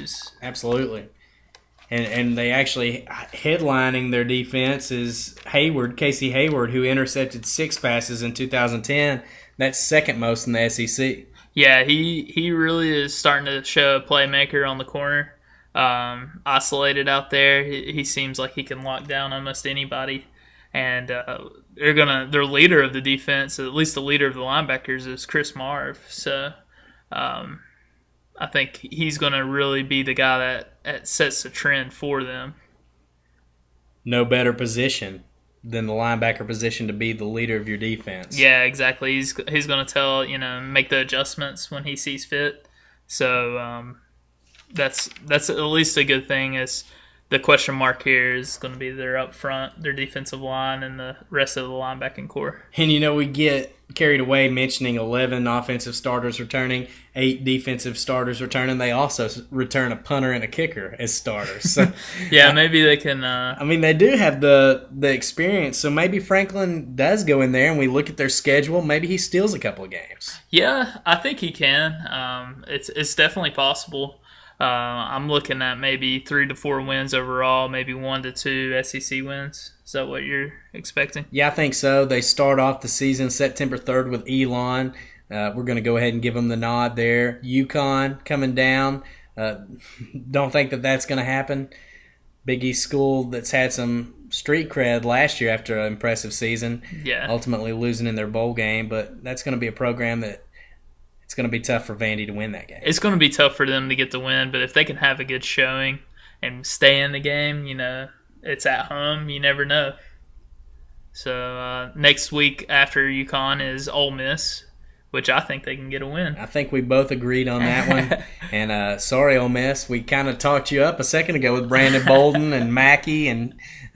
issues. Absolutely. And they actually, headlining their defense is Casey Hayward, who intercepted 6 passes in 2010. That's second most in the SEC. Yeah, he really is starting to show a playmaker on the corner. Isolated out there, he seems like he can lock down almost anybody. And their leader of the defense, at least the leader of the linebackers, is Chris Marv. So I think he's going to really be the guy that sets the trend for them. No better position than the linebacker position to be the leader of your defense. Yeah, exactly. He's going to make the adjustments when he sees fit. So that's at least a good thing. Is the question mark here is going to be their up front, their defensive line, and the rest of the linebacking core. And, we get carried away mentioning 11 offensive starters returning, 8 defensive starters returning. They also return a punter and a kicker as starters. So, yeah, maybe they can. They do have the experience. So maybe Franklin does go in there and we look at their schedule. Maybe he steals a couple of games. Yeah, I think he can. It's definitely possible. I'm looking at maybe 3 to 4 wins overall, maybe 1 to 2 SEC wins. Is that what you're expecting? Yeah, I think so. They start off the season September 3rd with Elon. We're going to go ahead and give them the nod there. UConn coming down. Don't think that's going to happen. Big East school that's had some street cred last year after an impressive season. Yeah. Ultimately losing in their bowl game, but that's going to be a program that it's going to be tough for Vandy to win that game. It's going to be tough for them to get the win, but if they can have a good showing and stay in the game, it's at home. You never know. So next week after UConn is Ole Miss, which I think they can get a win. I think we both agreed on that one. And sorry, Ole Miss, we kind of talked you up a second ago with Brandon Bolden and Mackey and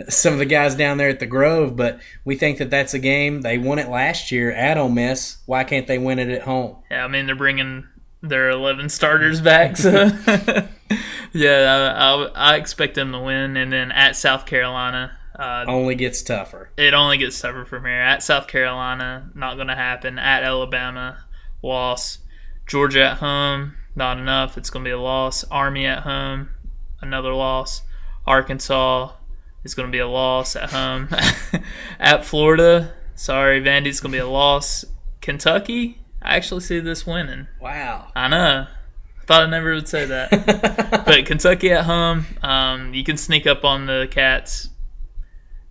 some of the guys down there at the Grove, but we think that's a game. They won it last year at Ole Miss. Why can't they win it at home? Yeah, they're bringing their 11 starters back. So yeah, I expect them to win. And then at South Carolina. Only gets tougher. It only gets tougher from here. At South Carolina, not going to happen. At Alabama, loss. Georgia at home, not enough. It's going to be a loss. Army at home, another loss. Arkansas is going to be a loss at home. At Florida, sorry, Vandy's going to be a loss. Kentucky, I actually see this winning. Wow. I know. Thought I never would say that. But Kentucky at home, you can sneak up on the Cats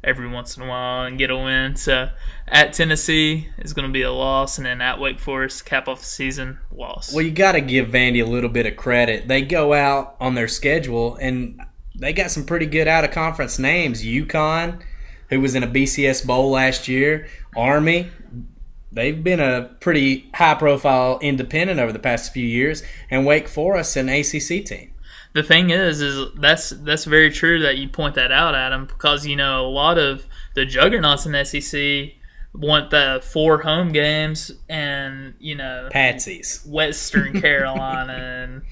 every once in a while and get a win. So at Tennessee is going to be a loss, and then at Wake Forest, cap off the season, loss. Well, you got to give Vandy a little bit of credit. They go out on their schedule, and they got some pretty good out-of-conference names. UConn, who was in a BCS Bowl last year. Army, they've been a pretty high-profile independent over the past few years. And Wake Forest, an ACC team. The thing is that's very true that you point that out, Adam, because, a lot of the juggernauts in the SEC want the 4 home games and, Patsies. Western Carolina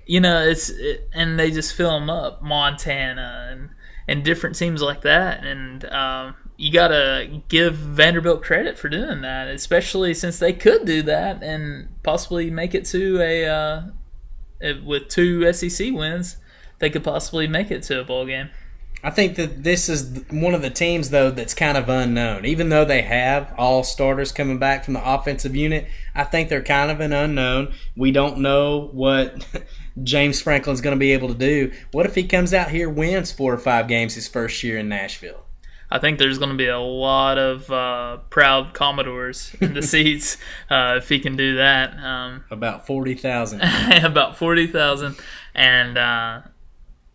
and, and they just fill them up, Montana and different teams like that. And you got to give Vanderbilt credit for doing that, especially since they could do that and possibly make it to with 2 SEC wins, they could possibly make it to a bowl game. I think that this is one of the teams, though, that's kind of unknown. Even though they have all starters coming back from the offensive unit, I think they're kind of an unknown. We don't know what James Franklin's going to be able to do. What if he comes out here, wins 4 or 5 games his first year in Nashville? I think there's going to be a lot of proud Commodores in the seats if he can do that. About 40,000. About 40,000, and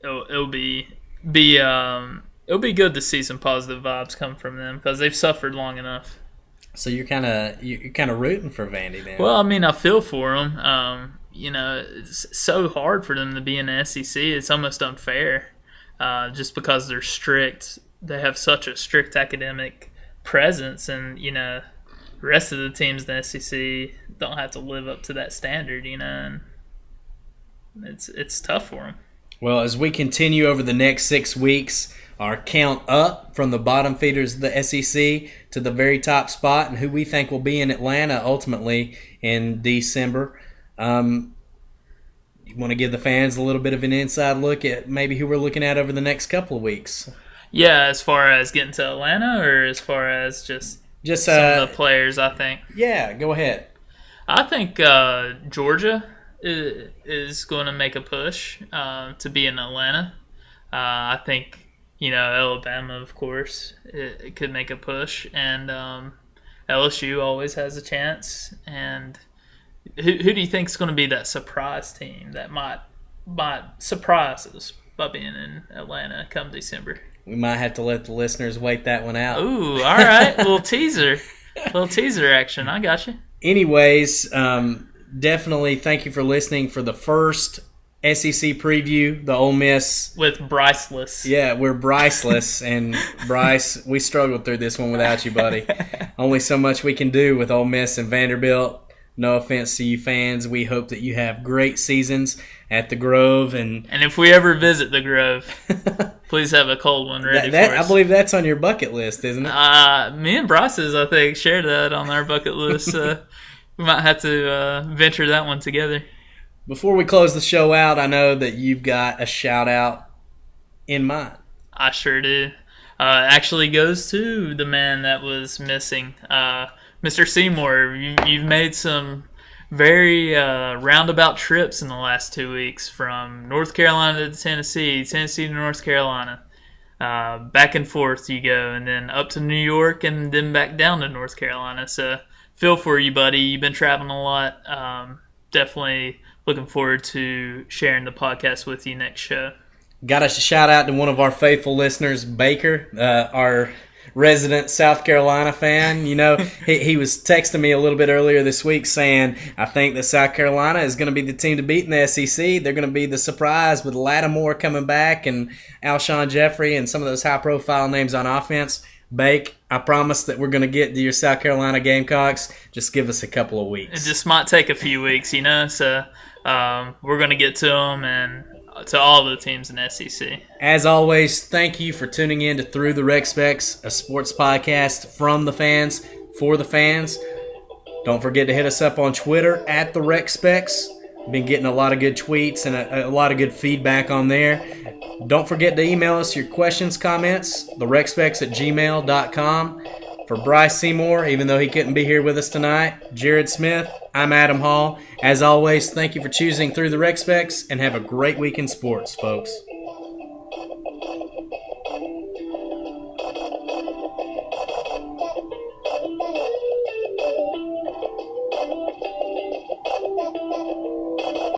it'll be good to see some positive vibes come from them because they've suffered long enough. So you're kind of rooting for Vandy then. Well, I feel for them. It's so hard for them to be in the SEC. It's almost unfair, just because they're strict. They have such a strict academic presence, and the rest of the teams in the SEC don't have to live up to that standard. And it's tough for them. Well, as we continue over the next 6 weeks, our count up from the bottom feeders of the SEC to the very top spot, and who we think will be in Atlanta ultimately in December. you want to give the fans a little bit of an inside look at maybe who we're looking at over the next couple of weeks? Yeah, as far as getting to Atlanta, or as far as just some of the players, I think. Yeah, go ahead. I think Georgia is going to make a push to be in Atlanta. I think, Alabama, of course, it could make a push. And LSU always has a chance. And who do you think is going to be that surprise team that might surprise us by being in Atlanta come December? We might have to let the listeners wait that one out. Ooh, all right. Little teaser action. I got you. Anyways, definitely thank you for listening for the first SEC preview, the Ole Miss. With Bryceless. Yeah, we're Bryceless. And Bryce, we struggled through this one without you, buddy. Only so much we can do with Ole Miss and Vanderbilt. No offense to you fans. We hope that you have great seasons at the Grove. And if we ever visit the Grove, please have a cold one ready for us. I believe that's on your bucket list, isn't it? Me and Bryce's, I think, shared that on our bucket list. We might have to venture that one together. Before we close the show out, I know that you've got a shout-out in mind. I sure do. Actually goes to the man that was missing. Mr. Seymour, you've made some very roundabout trips in the last 2 weeks, from North Carolina to Tennessee to North Carolina. Back and forth you go, and then up to New York, and then back down to North Carolina. So feel for you, buddy. You've been traveling a lot. Definitely looking forward to sharing the podcast with you next show. Got us a shout out to one of our faithful listeners, Baker, our resident South Carolina fan. He was texting me a little bit earlier this week saying, I think that South Carolina is going to be the team to beat in the SEC. They're going to be the surprise with Lattimore coming back and Alshon Jeffrey and some of those high-profile names on offense. Bake, I promise that we're going to get to your South Carolina Gamecocks. Just give us a couple of weeks. It just might take a few weeks, so we're going to get to them and to all the teams in SEC. As always, thank you for tuning in to Through the Rec Specs, a sports podcast from the fans, for the fans. Don't forget to hit us up on Twitter at the Rec Specs. Been getting a lot of good tweets and a lot of good feedback on there. Don't forget to email us your questions, comments, therecspecs@gmail.com. For Bryce Seymour, even though he couldn't be here with us tonight, Jared Smith, I'm Adam Hall. As always, thank you for choosing Through the Rec Specs, and have a great week in sports, folks.